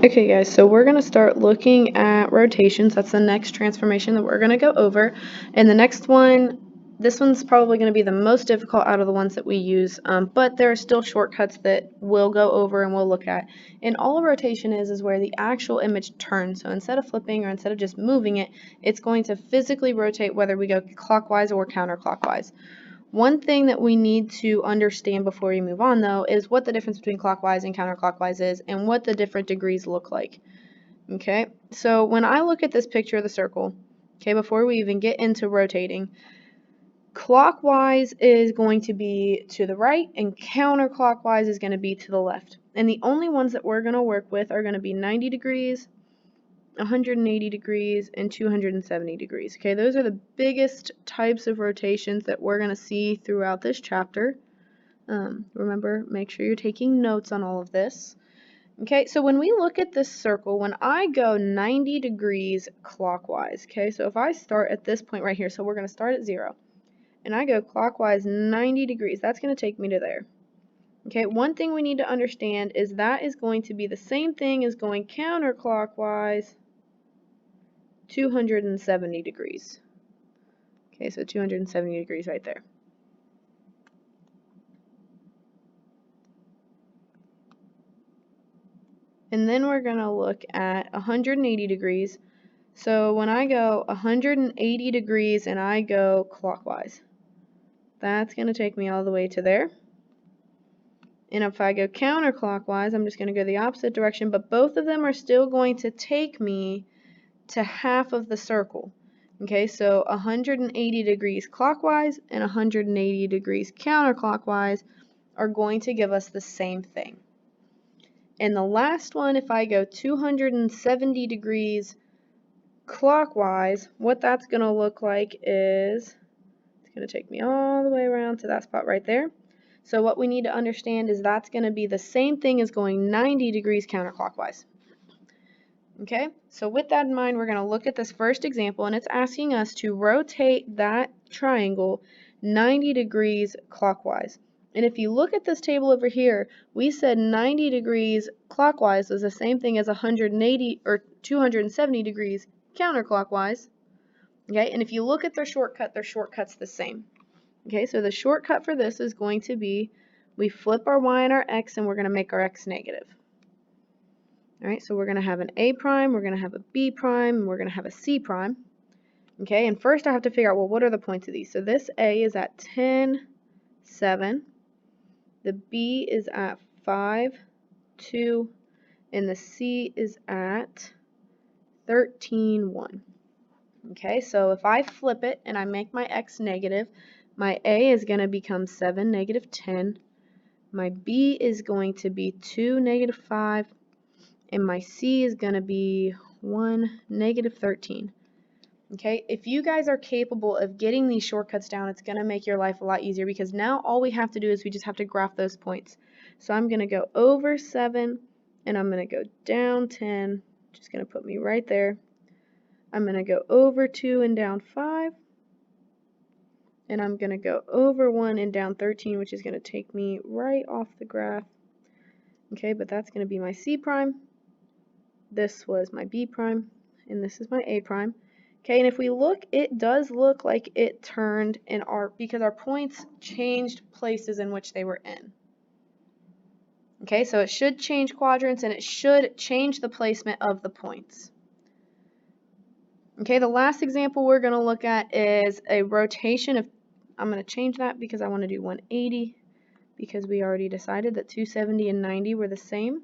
Okay guys, so we're going to start looking at rotations. That's the next transformation that we're going to go over. And the next one, this one's probably going to be the most difficult out of the ones that we use, but there are still shortcuts that we'll go over and we'll look at. And all a rotation is where the actual image turns. So instead of flipping or instead of just moving it, it's going to physically rotate whether we go clockwise or counterclockwise. One thing that we need to understand before we move on, though, is what the difference between clockwise and counterclockwise is and what the different degrees look like. Okay, so when I look at this picture of the circle, okay, before we even get into rotating, clockwise is going to be to the right and counterclockwise is going to be to the left. And the only ones that we're going to work with are going to be 90 degrees, 180 degrees, and 270 degrees. Okay, those are the biggest types of rotations that we're going to see throughout this chapter. Remember, make sure you're taking notes on all of this. Okay, so when we look at this circle, when I go 90 degrees clockwise, okay, so if I start at this point right here, so we're going to start at 0, and I go clockwise 90 degrees, that's going to take me to there. Okay, one thing we need to understand is that is going to be the same thing as going counterclockwise 270 degrees. Okay, so 270 degrees right there. And then we're going to look at 180 degrees. So when I go 180 degrees and I go clockwise, that's going to take me all the way to there. And if I go counterclockwise, I'm just going to go the opposite direction, but both of them are still going to take me to half of the circle. Okay, so 180 degrees clockwise and 180 degrees counterclockwise are going to give us the same thing. And the last one, if I go 270 degrees clockwise, what that's going to look like is, it's going to take me all the way around to that spot right there. So what we need to understand is that's going to be the same thing as going 90 degrees counterclockwise. Okay, so with that in mind, we're going to look at this first example, and it's asking us to rotate that triangle 90 degrees clockwise. And if you look at this table over here, we said 90 degrees clockwise was the same thing as 180 or 270 degrees counterclockwise. Okay, and if you look at their shortcut's the same. Okay, so the shortcut for this is going to be, we flip our y and our x, and we're going to make our x negative. All right, so we're going to have an a prime, we're going to have a b prime, and we're going to have a c prime. Okay, and first I have to figure out, well, what are the points of these? So this a is at 10, 7. The b is at 5, 2. And the c is at 13, 1. Okay, so if I flip it and I make my x negative, my a is going to become 7, negative 10. My b is going to be 2, negative 5. And my c is going to be 1, negative 13. Okay, if you guys are capable of getting these shortcuts down, it's going to make your life a lot easier, because now all we have to do is we just have to graph those points. So I'm going to go over 7, and I'm going to go down 10, which is going to put me right there. I'm going to go over 2 and down 5, and I'm going to go over 1 and down 13, which is going to take me right off the graph. Okay, but that's going to be my c prime. This was my b prime, and this is my a prime. Okay, and if we look, it does look like it turned in because our points changed places in which they were in. Okay, so it should change quadrants, and it should change the placement of the points. Okay, the last example we're going to look at is a rotation of, I'm going to change that because I want to do 180, because we already decided that 270 and 90 were the same.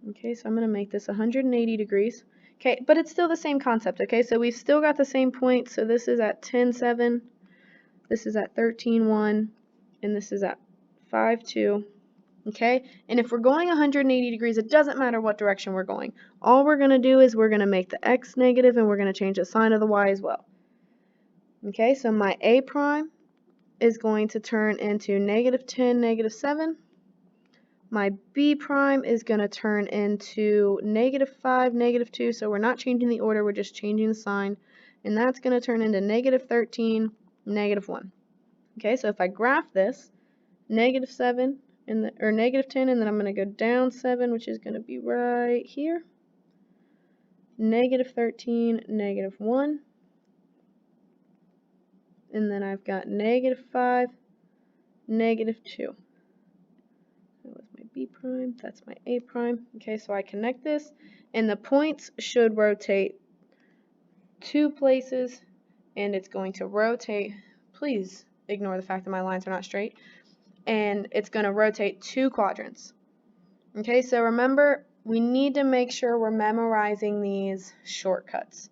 Okay, so I'm going to make this 180 degrees. Okay, but it's still the same concept, okay? So we've still got the same point. So this is at 10, 7. This is at 13, 1. And this is at 5, 2. Okay? And if we're going 180 degrees, it doesn't matter what direction we're going. All we're going to do is we're going to make the x negative, and we're going to change the sign of the y as well. Okay, so my a prime is going to turn into negative 10, negative 7. My b prime is going to turn into negative 5, negative 2, so we're not changing the order, we're just changing the sign, and that's going to turn into negative 13, negative 1. Okay, so if I graph this, negative 7, or negative 10, and then I'm going to go down 7, which is going to be right here. Negative 13, negative 1. And then I've got negative 5, negative 2. That was my B prime, that's my A prime. Okay, so I connect this, and the points should rotate 2 places, and it's going to rotate, please ignore the fact that my lines are not straight, and it's going to rotate 2 quadrants. Okay, so remember, we need to make sure we're memorizing these shortcuts.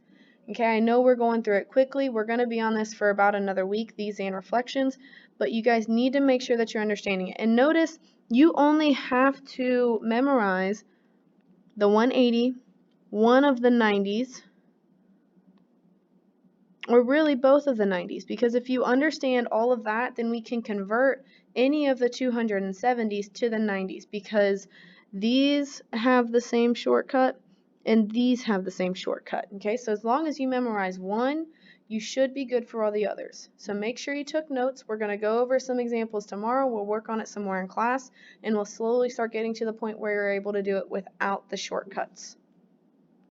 Okay, I know we're going through it quickly. We're going to be on this for about another week, these and reflections, but you guys need to make sure that you're understanding it. And notice, you only have to memorize the 180, one of the 90s, or really both of the 90s, because if you understand all of that, then we can convert any of the 270s to the 90s, because these have the same shortcut and these have the same shortcut. Okay, so as long as you memorize one, you should be good for all the others. So make sure you took notes. We're going to go over some examples tomorrow. We'll work on it some more in class, and we'll slowly start getting to the point where you're able to do it without the shortcuts.